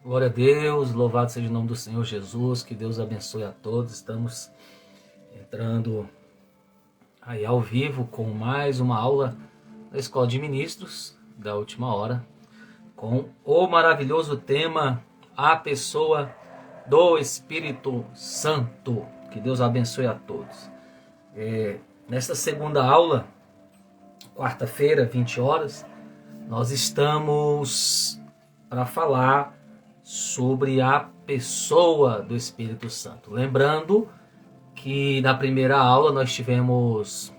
Glória a Deus, louvado seja o nome do Senhor Jesus, que Deus abençoe a todos. Estamos entrando aí ao vivo com mais uma aula da Escola de Ministros da última hora, com o maravilhoso tema A Pessoa do Espírito Santo. Que Deus abençoe a todos. Nesta segunda aula, quarta-feira, 20 horas, nós estamos para falar sobre a pessoa do Espírito Santo. Lembrando que na primeira aula nós tivemos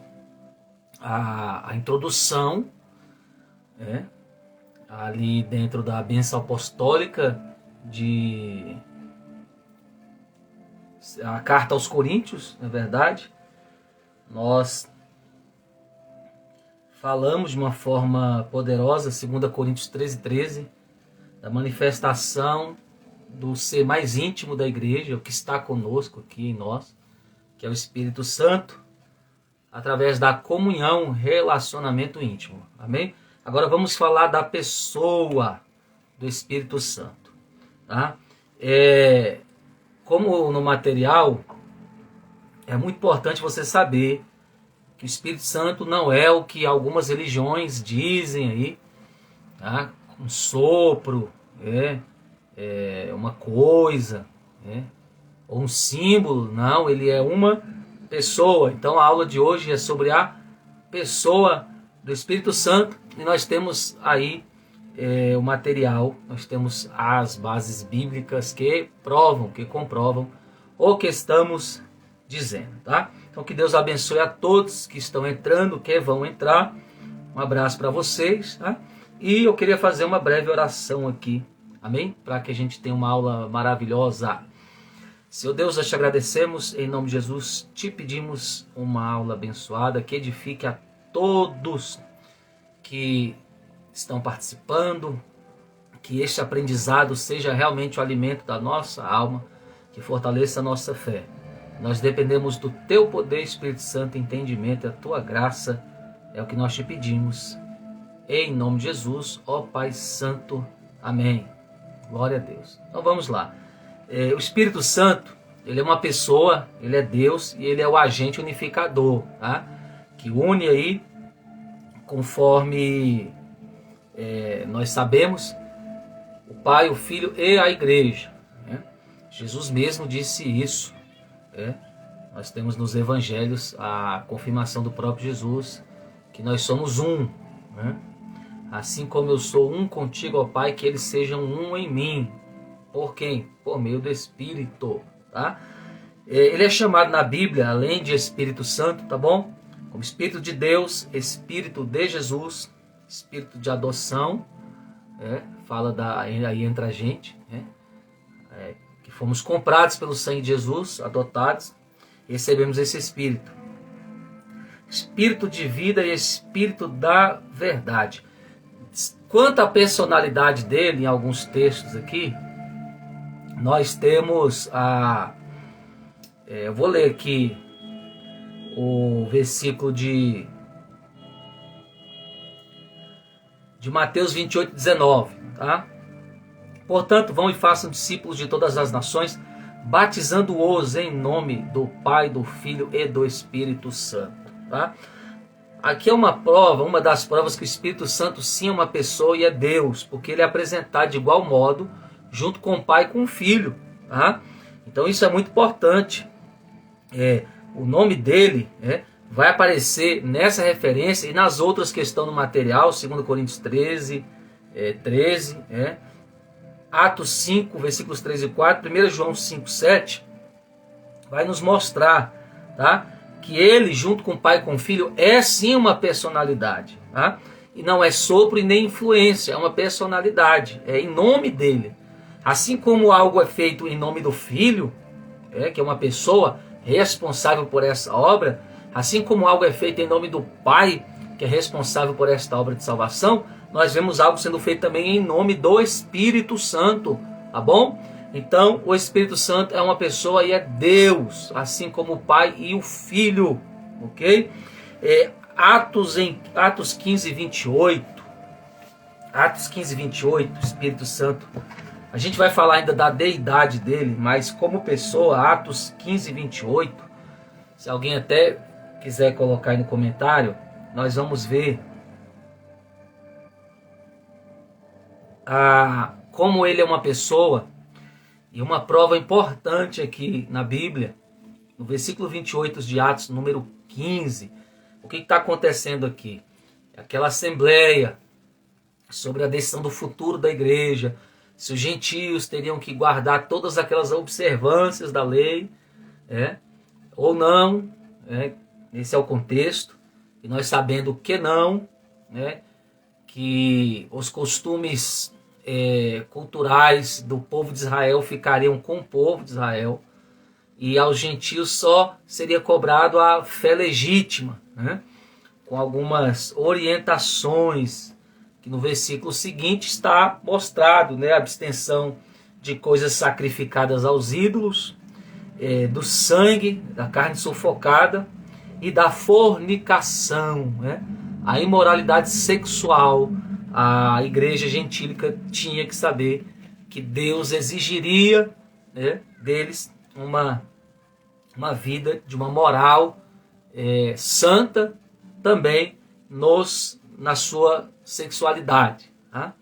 a introdução, ali dentro da bênção apostólica de a carta aos Coríntios, na verdade. Nós falamos de uma forma poderosa, 2 Coríntios 13, da manifestação do ser mais íntimo da igreja, o que está conosco aqui em nós, que é o Espírito Santo, através da comunhão, relacionamento íntimo. Amém? Agora vamos falar da pessoa do Espírito Santo. Tá? Como no material, é muito importante você saber que o Espírito Santo não é o que algumas religiões dizem aí, tá? Um sopro, uma coisa, ou um símbolo. Não, ele é uma pessoa. Então a aula de hoje é sobre a pessoa do Espírito Santo, e nós temos aí o material, nós temos as bases bíblicas que provam, que comprovam o que estamos dizendo, tá? Então que Deus abençoe a todos que estão entrando, que vão entrar. Um abraço para vocês, tá? E eu queria fazer uma breve oração aqui, amém? Para que a gente tenha uma aula maravilhosa. Senhor Deus, nós te agradecemos, em nome de Jesus, te pedimos uma aula abençoada, que edifique a todos que estão participando, que este aprendizado seja realmente o alimento da nossa alma, que fortaleça a nossa fé. Nós dependemos do teu poder, Espírito Santo, entendimento e a tua graça, é o que nós te pedimos. Em nome de Jesus, ó Pai Santo, amém. Glória a Deus. Então vamos lá. O Espírito Santo, ele é uma pessoa, ele é Deus e ele é o agente unificador, tá? Que une aí, conforme nós sabemos, o Pai, o Filho e a Igreja. Jesus mesmo disse isso. Nós temos nos Evangelhos a confirmação do próprio Jesus, que nós somos um. Assim como eu sou um contigo, ó Pai, que eles sejam um em mim. Por quem? Por meio do Espírito, tá? Ele é chamado na Bíblia, além de Espírito Santo, tá bom? Como Espírito de Deus, Espírito de Jesus, Espírito de adoção, fala aí entre a gente, que fomos comprados pelo sangue de Jesus, adotados, recebemos esse Espírito. Espírito de vida e Espírito da verdade. Quanto à personalidade dele, em alguns textos aqui, nós temos eu vou ler aqui o versículo de Mateus 28:19, tá? Portanto, vão e façam discípulos de todas as nações, batizando-os em nome do Pai, do Filho e do Espírito Santo, tá? Aqui é uma prova, uma das provas que o Espírito Santo sim é uma pessoa e é Deus, porque ele é apresentado de igual modo, junto com o Pai e com o Filho, tá? Então isso é muito importante. O nome dele vai aparecer nessa referência e nas outras que estão no material, 2 Coríntios 13, Atos 5, versículos 3 e 4, 1 João 5, 7, vai nos mostrar, tá? Que ele, junto com o Pai e com o Filho, é sim uma personalidade, tá? E não é sopro e nem influência, é uma personalidade, é em nome dele. Assim como algo é feito em nome do Filho, que é uma pessoa responsável por essa obra, assim como algo é feito em nome do Pai, que é responsável por esta obra de salvação, nós vemos algo sendo feito também em nome do Espírito Santo, tá bom? Então, o Espírito Santo é uma pessoa e é Deus, assim como o Pai e o Filho, ok? Atos 15, 28, o Espírito Santo A gente vai falar ainda da deidade dele, mas como pessoa, Atos 15, 28, se alguém até quiser colocar aí no comentário, nós vamos ver como ele é uma pessoa. E uma prova importante aqui na Bíblia, no versículo 28 de Atos, número 15, o que está acontecendo aqui? Aquela assembleia sobre a decisão do futuro da igreja, se os gentios teriam que guardar todas aquelas observâncias da lei, ou não, esse é o contexto, e nós sabendo que não, que os costumes culturais do povo de Israel ficariam com o povo de Israel, e aos gentios só seria cobrado a fé legítima, com algumas orientações, que no versículo seguinte está mostrado, a abstenção de coisas sacrificadas aos ídolos, do sangue, da carne sufocada e da fornicação, a imoralidade sexual. A igreja gentílica tinha que saber que Deus exigiria, deles uma vida de uma moral santa também na sua sexualidade. Tá?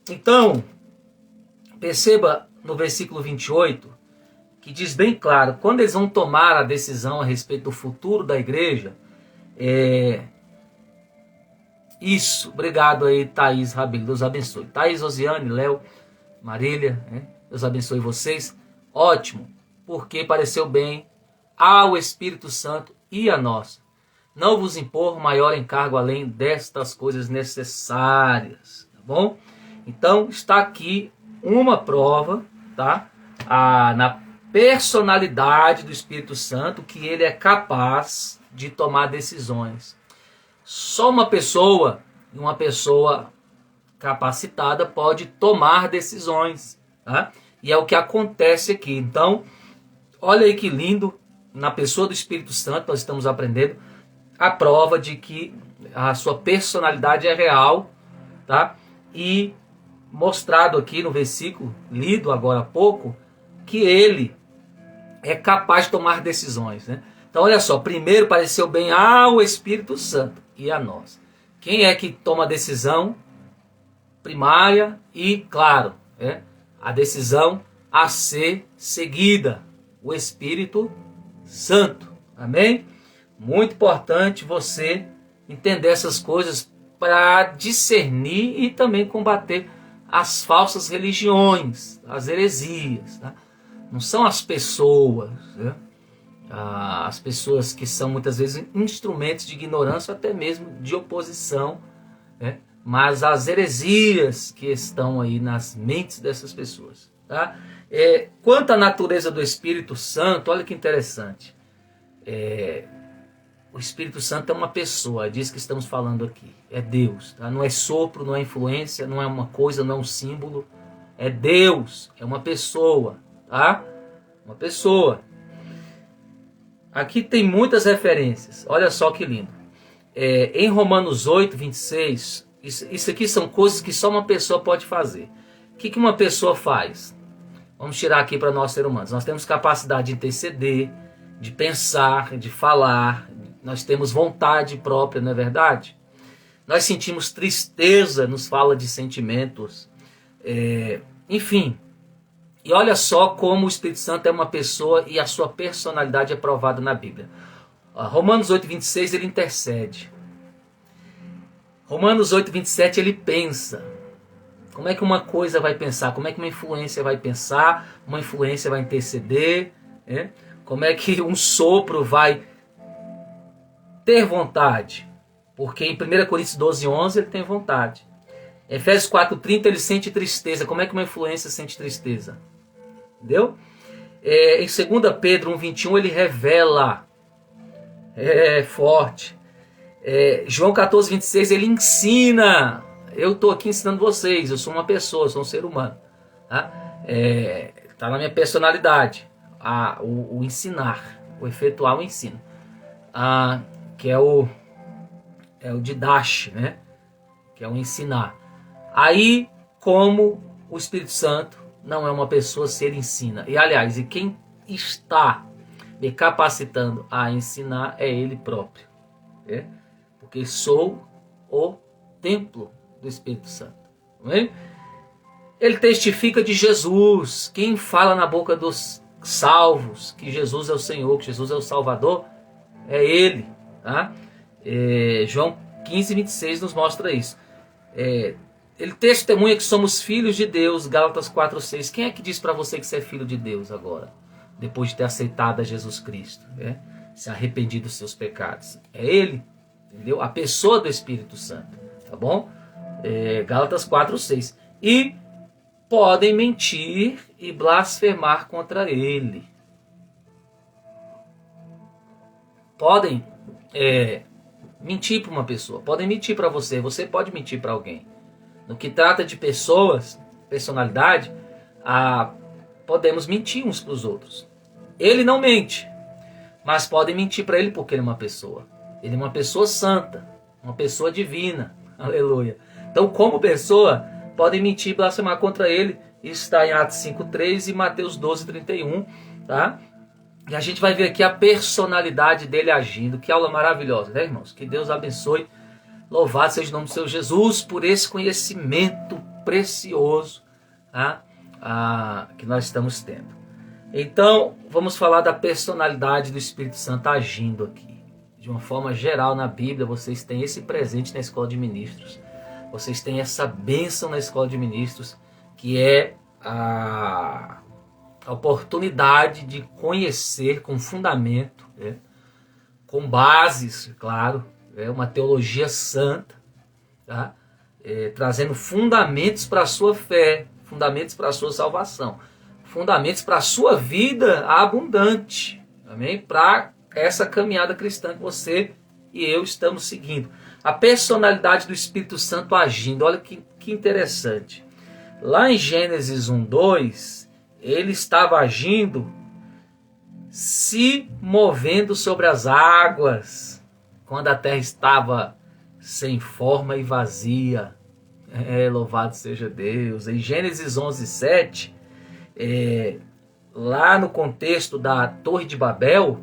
Então, perceba no versículo 28, que diz bem claro, quando eles vão tomar a decisão a respeito do futuro da igreja, isso, obrigado aí, Thaís Rabelo, Deus abençoe. Thaís, Osiane, Léo, Marília, Deus abençoe vocês. Ótimo, porque pareceu bem ao Espírito Santo e a nós. Não vos impor maior encargo além destas coisas necessárias, tá bom? Então, está aqui uma prova, tá? Na personalidade do Espírito Santo, que ele é capaz de tomar decisões. Só uma pessoa capacitada pode tomar decisões, tá? E é o que acontece aqui. Então, olha aí que lindo, na pessoa do Espírito Santo nós estamos aprendendo a prova de que a sua personalidade é real, tá? E mostrado aqui no versículo, lido agora há pouco, que ele é capaz de tomar decisões, Então olha só, primeiro pareceu bem ao Espírito Santo e a nós. Quem é que toma a decisão primária e, claro, a decisão a ser seguida? O Espírito Santo. Amém? Muito importante você entender essas coisas para discernir e também combater as falsas religiões, as heresias. Tá? Não são as pessoas, as pessoas que são muitas vezes instrumentos de ignorância, até mesmo de oposição, mas as heresias que estão aí nas mentes dessas pessoas. Tá? Quanto à natureza do Espírito Santo, olha que interessante. O Espírito Santo é uma pessoa, diz que estamos falando aqui. É Deus, tá? Não é sopro, não é influência, não é uma coisa, não é um símbolo. É Deus, é uma pessoa, tá? Uma pessoa. Aqui tem muitas referências, olha só que lindo. Em Romanos 8, 26, isso aqui são coisas que só uma pessoa pode fazer. O que uma pessoa faz? Vamos tirar aqui para nós seres humanos. Nós temos capacidade de interceder, de pensar, de falar. Nós temos vontade própria, não é verdade? Nós sentimos tristeza, nos fala de sentimentos. Enfim. E olha só como o Espírito Santo é uma pessoa e a sua personalidade é provada na Bíblia. Romanos 8, 26, ele intercede. Romanos 8, 27, ele pensa. Como é que uma coisa vai pensar? Como é que uma influência vai pensar? Uma influência vai interceder? Como é que um sopro vai ter vontade? Porque em 1 Coríntios 12, 11 ele tem vontade. Efésios 4, 30 ele sente tristeza. Como é que uma influência sente tristeza? Entendeu? Em 2 Pedro 1, 21 ele revela. Forte. João 14, 26 ele ensina. Eu estou aqui ensinando vocês. Eu sou uma pessoa, sou um ser humano. Tá na minha personalidade. O ensinar. O efetuar o ensino. Que é o didache, que é o ensinar. Aí, como o Espírito Santo não é uma pessoa se ele ensina. E aliás, e quem está me capacitando a ensinar é ele próprio. Porque sou o templo do Espírito Santo. Amém? Ele testifica de Jesus. Quem fala na boca dos salvos que Jesus é o Senhor, que Jesus é o Salvador, é ele. Tá? João 15, 26 nos mostra isso. Ele testemunha que somos filhos de Deus, Gálatas 4, 6. Quem é que diz para você que você é filho de Deus agora? Depois de ter aceitado a Jesus Cristo, se arrependido dos seus pecados. É ele, entendeu? A pessoa do Espírito Santo, tá bom? Gálatas 4, 6. E podem mentir e blasfemar contra ele. Podem mentir para uma pessoa, podem mentir para você, você pode mentir para alguém. No que trata de pessoas, personalidade, podemos mentir uns para os outros. Ele não mente, mas podem mentir para ele porque ele é uma pessoa. Ele é uma pessoa santa, uma pessoa divina. Aleluia. Então, como pessoa, podem mentir e blasfemar contra ele. Isso está em Atos 5:3 e Mateus 12:31, tá? E a gente vai ver aqui a personalidade dele agindo. Que aula maravilhosa, né, irmãos? Que Deus abençoe. Louvado seja o nome do Senhor Jesus por esse conhecimento precioso, tá? Que nós estamos tendo. Então, vamos falar da personalidade do Espírito Santo agindo aqui. De uma forma geral, na Bíblia, vocês têm esse presente na escola de ministros. Vocês têm essa bênção na escola de ministros, que é a oportunidade de conhecer com fundamento, com bases, claro, uma teologia santa, tá? Trazendo fundamentos para a sua fé, fundamentos para a sua salvação, fundamentos para a sua vida abundante, amém? Para essa caminhada cristã que você e eu estamos seguindo. A personalidade do Espírito Santo agindo, olha que interessante. Lá em Gênesis 1:2, ele estava agindo, se movendo sobre as águas, quando a terra estava sem forma e vazia. Louvado seja Deus. Em Gênesis 11:7, lá no contexto da Torre de Babel,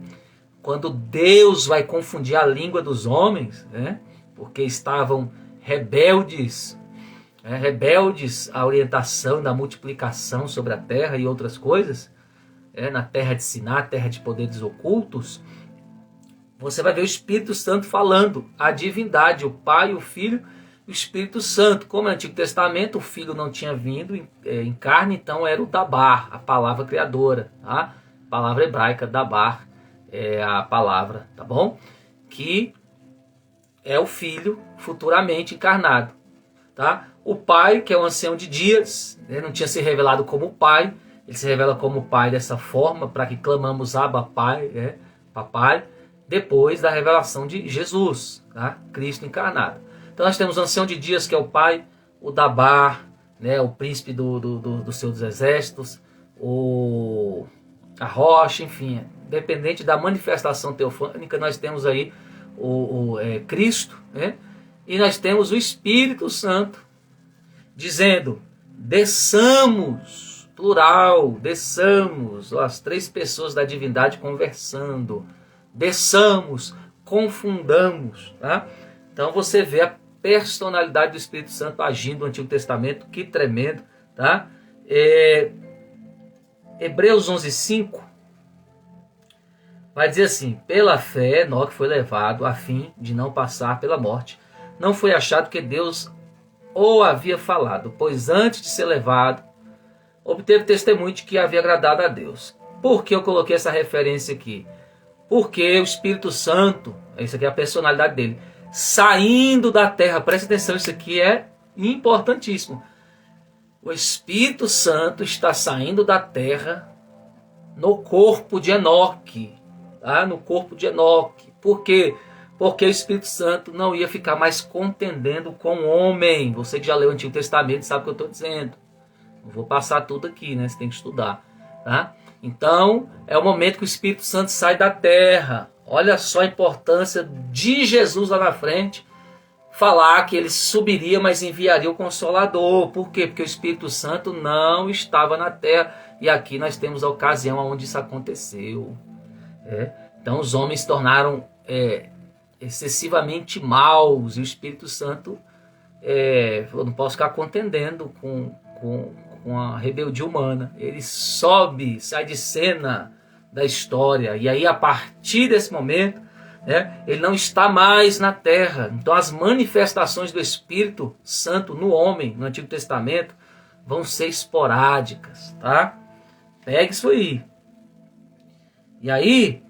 quando Deus vai confundir a língua dos homens, porque estavam rebeldes à orientação da multiplicação sobre a terra e outras coisas, na terra de Siná, terra de poderes ocultos, você vai ver o Espírito Santo falando, a divindade, o Pai, o Filho e o Espírito Santo. Como no Antigo Testamento o Filho não tinha vindo em carne, então era o Dabar, a palavra criadora, tá? A palavra hebraica, Dabar, é a palavra, tá bom? Que é o Filho futuramente encarnado, tá? O Pai, que é o ancião de dias, não tinha se revelado como Pai, ele se revela como Pai dessa forma, para que clamamos Abba Pai, Papai, depois da revelação de Jesus, tá? Cristo encarnado. Então nós temos o ancião de dias, que é o Pai, o Dabar, o príncipe do Senhor dos Exércitos, a rocha, enfim, dependente da manifestação teofânica, nós temos aí Cristo, e nós temos o Espírito Santo, dizendo, desçamos, plural, desçamos, as três pessoas da divindade conversando, desçamos, confundamos, tá? Então você vê a personalidade do Espírito Santo agindo no Antigo Testamento, que tremendo, tá? Hebreus 11:5 vai dizer assim, pela fé Enoque foi levado a fim de não passar pela morte, não foi achado que Deus o havia falado, pois antes de ser levado, obteve testemunho de que havia agradado a Deus. Por que eu coloquei essa referência aqui? Porque o Espírito Santo, isso aqui é a personalidade dele, saindo da terra, presta atenção, isso aqui é importantíssimo. O Espírito Santo está saindo da terra no corpo de Enoque, tá? No corpo de Enoque. Por quê? Porque o Espírito Santo não ia ficar mais contendendo com o homem. Você que já leu o Antigo Testamento sabe o que eu estou dizendo. Não vou passar tudo aqui, né? Você tem que estudar, tá? Então, é o momento que o Espírito Santo sai da terra. Olha só a importância de Jesus lá na frente, falar que ele subiria, mas enviaria o Consolador. Por quê? Porque o Espírito Santo não estava na terra. E aqui nós temos a ocasião onde isso aconteceu. Então os homens se tornaram excessivamente maus. E o Espírito Santo eu não posso ficar contendendo com a rebeldia humana. Ele sobe, sai de cena da história. E aí a partir desse momento, ele não está mais na terra. Então as manifestações do Espírito Santo no homem, no Antigo Testamento, vão ser esporádicas, tá? Pega isso aí. E aí,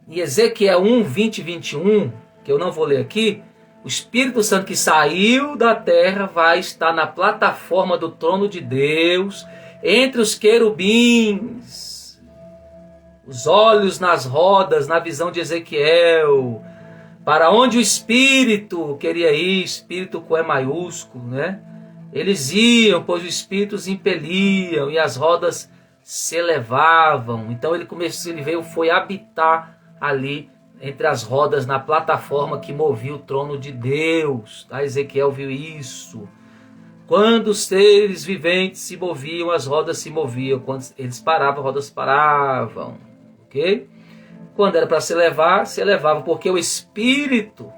em Ezequiel 1, 20 e 21, que eu não vou ler aqui, o Espírito Santo que saiu da terra vai estar na plataforma do trono de Deus, entre os querubins, os olhos nas rodas, na visão de Ezequiel, para onde o Espírito queria ir, Espírito com E maiúsculo, né? Eles iam, pois os Espíritos impeliam e as rodas se elevavam. Então ele foi habitar ali entre as rodas, na plataforma que movia o trono de Deus. Tá? Ezequiel viu isso. Quando os seres viventes se moviam, as rodas se moviam. Quando eles paravam, as rodas paravam. Ok? Quando era para se elevava, porque o Espírito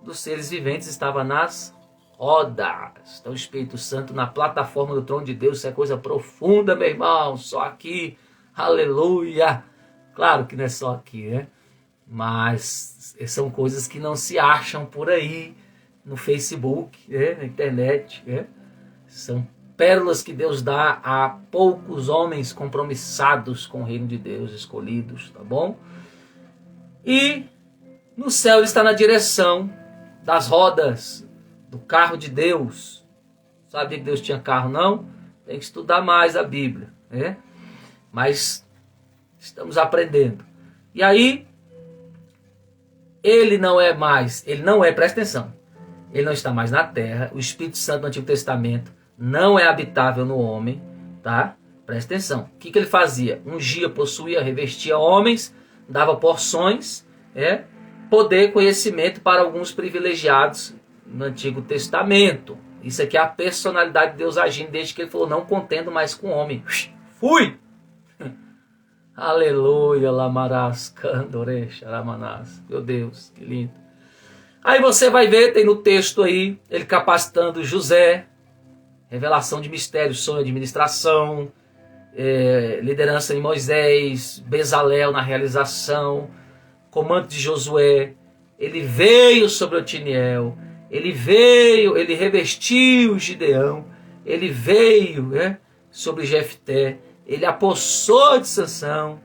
dos seres viventes estava nas rodas. Então o Espírito Santo na plataforma do trono de Deus, isso é coisa profunda, meu irmão. Só aqui, aleluia. Claro que não é só aqui, né? Mas são coisas que não se acham por aí, no Facebook, na internet. São pérolas que Deus dá a poucos homens compromissados com o reino de Deus, escolhidos, tá bom? E no céu ele está na direção das rodas do carro de Deus. Sabia que Deus tinha carro, não? Tem que estudar mais a Bíblia, né? Mas estamos aprendendo. E aí, presta atenção, ele não está mais na terra. O Espírito Santo no Antigo Testamento não é habitável no homem, tá? Presta atenção. O que ele fazia? Ungia, possuía, revestia homens, dava porções, poder, conhecimento para alguns privilegiados no Antigo Testamento. Isso aqui é a personalidade de Deus agindo desde que ele falou, não contendo mais com o homem. Fui! Aleluia, lamarás, candorecha, ramanás. Meu Deus, que lindo. Aí você vai ver, tem no texto aí, ele capacitando José, revelação de mistérios, sonho, administração, liderança de Moisés, Bezalel na realização, comando de Josué. Ele veio sobre Otiniel, ele revestiu Gideão, ele veio sobre Jefté, ele apossou de Sansão,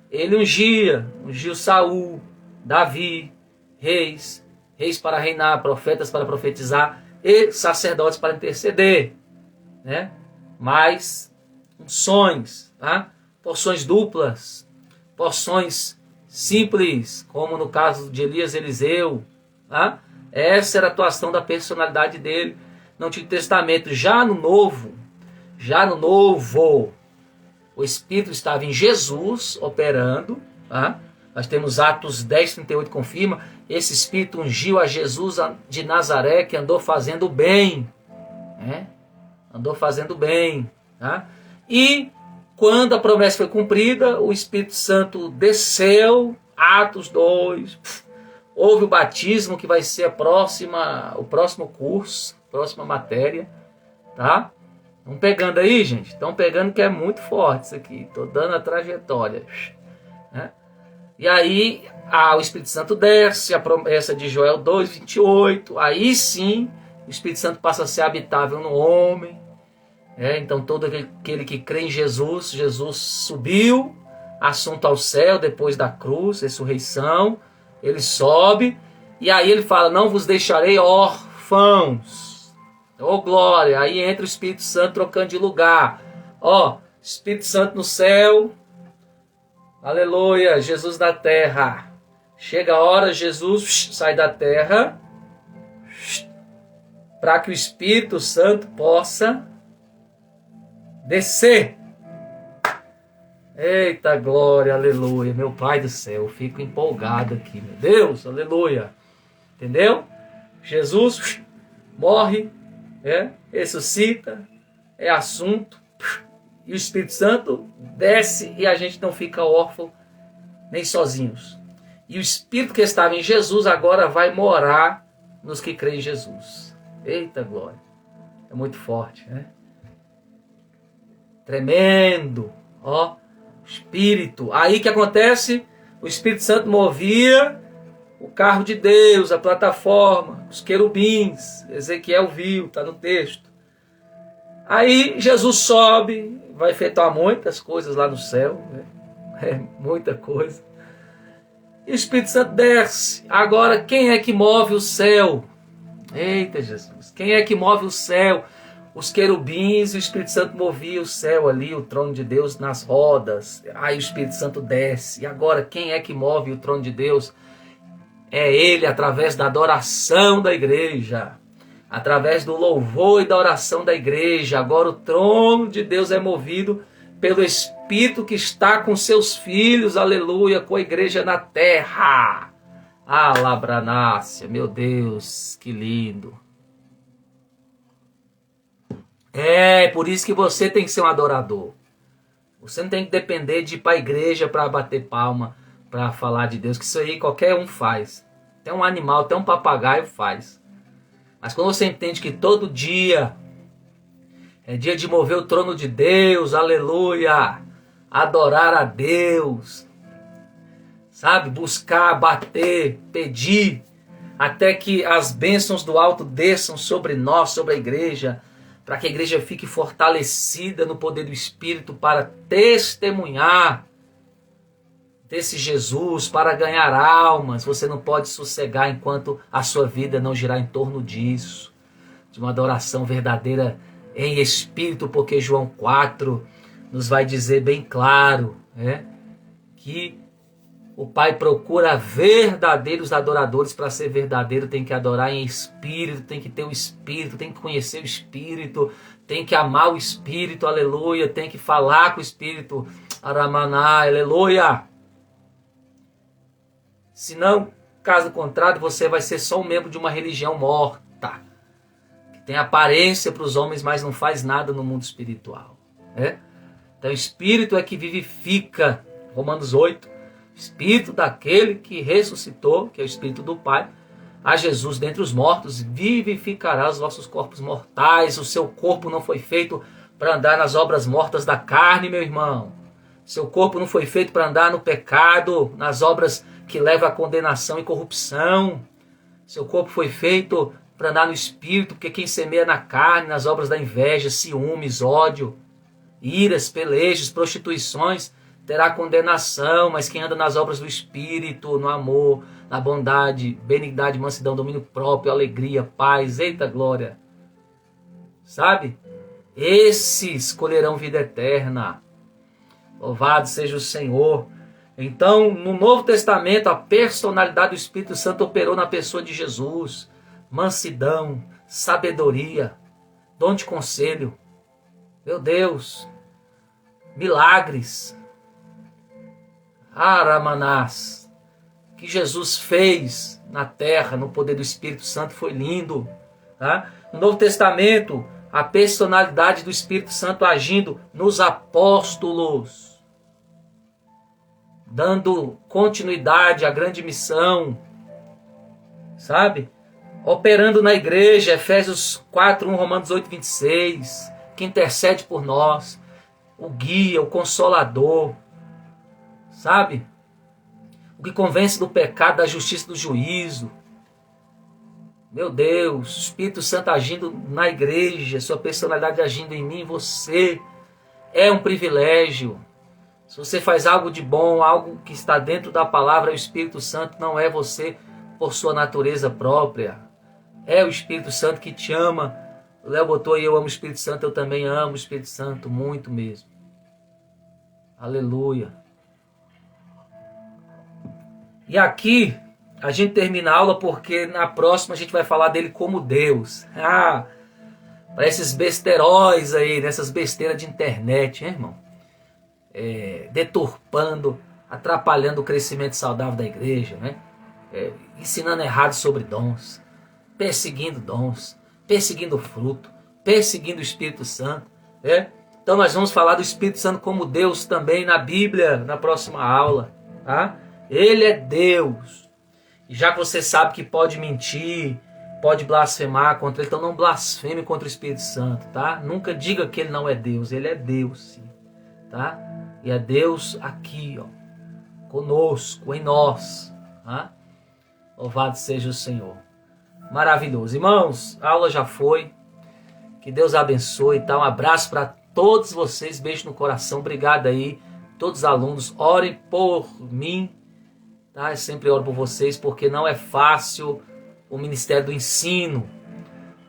ele ungiu Saul, Davi, reis para reinar, profetas para profetizar e sacerdotes para interceder, né? Mais unções, tá? Porções duplas, porções simples, como no caso de Elias e Eliseu, tá? Essa era a atuação da personalidade dele no Antigo Testamento. Já no Novo, o Espírito estava em Jesus operando, tá? Nós temos Atos 10, 38 confirma, esse Espírito ungiu a Jesus de Nazaré, que andou fazendo bem, andou fazendo bem, tá? E quando a promessa foi cumprida, o Espírito Santo desceu, Atos 2, houve o batismo, que vai ser o próximo curso, próxima matéria, tá? Estão pegando aí, gente? Estão pegando, que é muito forte isso aqui. Estou dando a trajetória. Né? E aí, o Espírito Santo desce, a promessa de Joel 2, 28. Aí sim, o Espírito Santo passa a ser habitável no homem. Então, todo aquele que crê em Jesus, Jesus subiu, assunto ao céu, depois da cruz, ressurreição. Ele sobe, e aí ele fala, não vos deixarei órfãos. Oh glória, aí entra o Espírito Santo trocando de lugar. Espírito Santo no céu, aleluia, Jesus na terra. Chega a hora, Jesus sai da terra, para que o Espírito Santo possa descer. Eita glória, aleluia, meu Pai do céu, eu fico empolgado aqui, meu Deus, aleluia. Entendeu? Jesus morre, ressuscita, é assunto, e o Espírito Santo desce e a gente não fica órfão nem sozinhos. E o Espírito que estava em Jesus agora vai morar nos que creem em Jesus. Eita glória! É muito forte, né? Tremendo! Ó, Espírito. Aí que acontece? O Espírito Santo movia o carro de Deus, a plataforma, os querubins. Ezequiel viu, está no texto. Aí Jesus sobe, vai efetuar muitas coisas lá no céu, né? Muita coisa. E o Espírito Santo desce. Agora, quem é que move o céu? Eita Jesus, quem é que move o céu? Os querubins, o Espírito Santo movia o céu ali, o trono de Deus nas rodas. Aí o Espírito Santo desce. E agora, quem é que move o trono de Deus? É Ele, através da adoração da igreja. Através do louvor e da oração da igreja. Agora o trono de Deus é movido pelo Espírito que está com seus filhos, aleluia, com a igreja na terra. Ah, Labranácia, meu Deus, que lindo. É, por isso que você tem que ser um adorador. Você não tem que depender de ir para a igreja para bater palma, para falar de Deus, que isso aí qualquer um faz. Até um animal, até um papagaio faz. Mas quando você entende que todo dia é dia de mover o trono de Deus, aleluia, adorar a Deus, sabe, buscar, bater, pedir, até que as bênçãos do alto desçam sobre nós, sobre a igreja, para que a igreja fique fortalecida no poder do Espírito para testemunhar desse Jesus, para ganhar almas. Você não pode sossegar enquanto a sua vida não girar em torno disso, de uma adoração verdadeira em espírito, porque João 4 nos vai dizer bem claro, que o Pai procura verdadeiros adoradores. Para ser verdadeiro tem que adorar em espírito, tem que ter o Espírito, tem que conhecer o Espírito, tem que amar o Espírito, aleluia, tem que falar com o Espírito, aramaná, aleluia. Senão, caso contrário, você vai ser só um membro de uma religião morta, que tem aparência para os homens, mas não faz nada no mundo espiritual. Então o Espírito é que vivifica, Romanos 8, Espírito daquele que ressuscitou, que é o Espírito do Pai, a Jesus dentre os mortos, vivificará os vossos corpos mortais. O seu corpo não foi feito para andar nas obras mortas da carne, meu irmão. Seu corpo não foi feito para andar no pecado, nas obras que levam à condenação e corrupção. Seu corpo foi feito para andar no Espírito, porque quem semeia na carne, nas obras da inveja, ciúmes, ódio, iras, pelejos, prostituições, terá condenação. Mas quem anda nas obras do Espírito, no amor, na bondade, benignidade, mansidão, domínio próprio, alegria, paz, eita glória, sabe? Esses escolherão vida eterna. Louvado seja o Senhor. Então, no Novo Testamento, a personalidade do Espírito Santo operou na pessoa de Jesus. Mansidão, sabedoria, dom de conselho, meu Deus, milagres, Aramanás, que Jesus fez na terra, no poder do Espírito Santo, foi lindo. Tá? No Novo Testamento, a personalidade do Espírito Santo agindo nos apóstolos, dando continuidade à grande missão, sabe? Operando na igreja, Efésios 4:1, Romanos 8:26, que intercede por nós, o guia, o consolador, sabe? O que convence do pecado, da justiça, do juízo. Meu Deus, o Espírito Santo agindo na igreja, sua personalidade agindo em mim e você, é um privilégio. Se você faz algo de bom, algo que está dentro da palavra, o Espírito Santo, não é você por sua natureza própria. É o Espírito Santo que te ama. O Léo botou aí, eu amo o Espírito Santo, eu também amo o Espírito Santo, muito mesmo. Aleluia. E aqui a gente termina a aula porque na próxima a gente vai falar dele como Deus. Para esses besteróis aí, nessas besteiras de internet, hein, irmão? Deturpando, atrapalhando o crescimento saudável da igreja, né? Ensinando errado sobre dons. perseguindo dons, perseguindo fruto, perseguindo o Espírito Santo. Então nós vamos falar do Espírito Santo como Deus também na Bíblia, na próxima aula. Tá? Ele é Deus. E já que você sabe que pode mentir, pode blasfemar contra ele, então não blasfeme contra o Espírito Santo. Tá? Nunca diga que ele não é Deus. Ele é Deus, sim. Tá? E é Deus aqui, ó, conosco, em nós. Tá? Louvado seja o Senhor. Maravilhoso. Irmãos, a aula já foi. Que Deus abençoe. Tá? Um abraço para todos vocês. Beijo no coração. Obrigado aí. Todos os alunos. Orem por mim. Tá? Eu sempre oro por vocês porque não é fácil o ministério do ensino.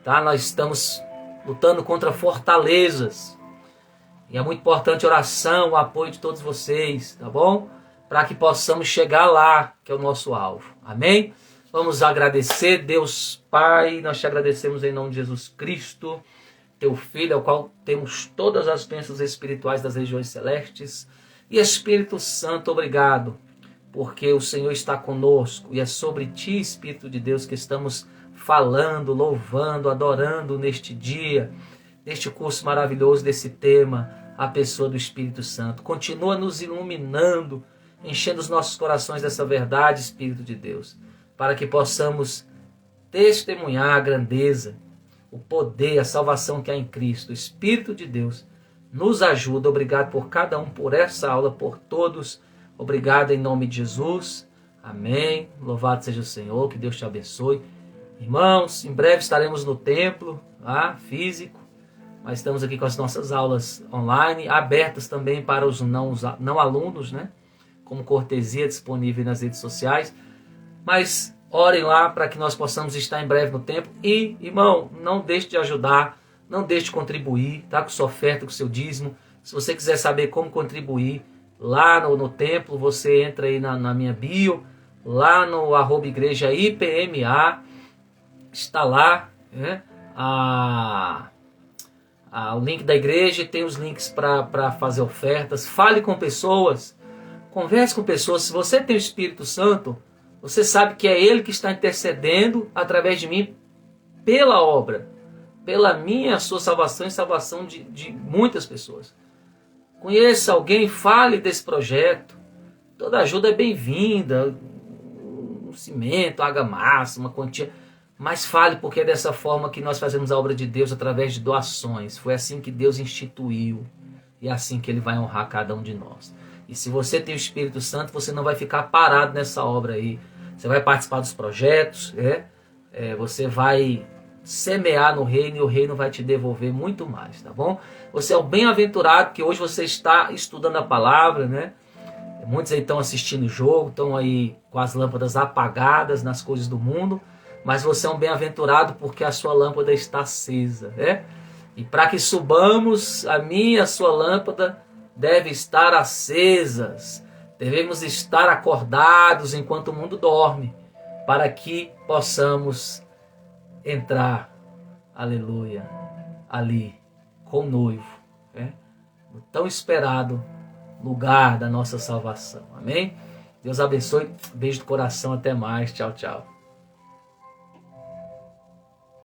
Tá? Nós estamos lutando contra fortalezas. E é muito importante a oração, o apoio de todos vocês. Tá bom? Para que possamos chegar lá, que é o nosso alvo. Amém? Vamos agradecer, Deus Pai, nós te agradecemos em nome de Jesus Cristo, teu Filho, ao qual temos todas as bênçãos espirituais das regiões celestes. E Espírito Santo, obrigado, porque o Senhor está conosco e é sobre ti, Espírito de Deus, que estamos falando, louvando, adorando neste dia, neste curso maravilhoso desse tema, a pessoa do Espírito Santo. Continua nos iluminando, enchendo os nossos corações dessa verdade, Espírito de Deus, para que possamos testemunhar a grandeza, o poder, a salvação que há em Cristo. O Espírito de Deus nos ajuda. Obrigado por cada um, por essa aula, por todos. Obrigado em nome de Jesus. Amém. Louvado seja o Senhor, que Deus te abençoe. Irmãos, em breve estaremos no templo, físico, mas estamos aqui com as nossas aulas online, abertas também para os não alunos, né? Como cortesia, disponível nas redes sociais. Mas orem lá para que nós possamos estar em breve no templo. E, irmão, não deixe de ajudar, não deixe de contribuir, tá? Com sua oferta, com seu dízimo. Se você quiser saber como contribuir lá no templo, você entra aí na minha bio, lá no @igreja IPMA, está lá, né? O link da igreja, tem os links para fazer ofertas. Fale com pessoas, converse com pessoas. Se você tem o Espírito Santo, você sabe que é Ele que está intercedendo através de mim pela obra, pela minha, sua salvação e salvação de muitas pessoas. Conheça alguém, fale desse projeto. Toda ajuda é bem-vinda. Um cimento, argamassa, uma quantia. Mas fale, porque é dessa forma que nós fazemos a obra de Deus, através de doações. Foi assim que Deus instituiu. E é assim que Ele vai honrar cada um de nós. E se você tem o Espírito Santo, você não vai ficar parado nessa obra aí. Você vai participar dos projetos, você vai semear no reino e o reino vai te devolver muito mais, tá bom? Você é o bem-aventurado que hoje você está estudando a palavra, né? Muitos aí estão assistindo o jogo, estão aí com as lâmpadas apagadas nas coisas do mundo, mas você é um bem-aventurado porque a sua lâmpada está acesa, né? E para que subamos, a minha e a sua lâmpada deve estar acesas. Devemos estar acordados enquanto o mundo dorme, para que possamos entrar, aleluia, ali com o noivo, no tão esperado lugar da nossa salvação. Amém? Deus abençoe. Beijo do coração. Até mais. Tchau, tchau.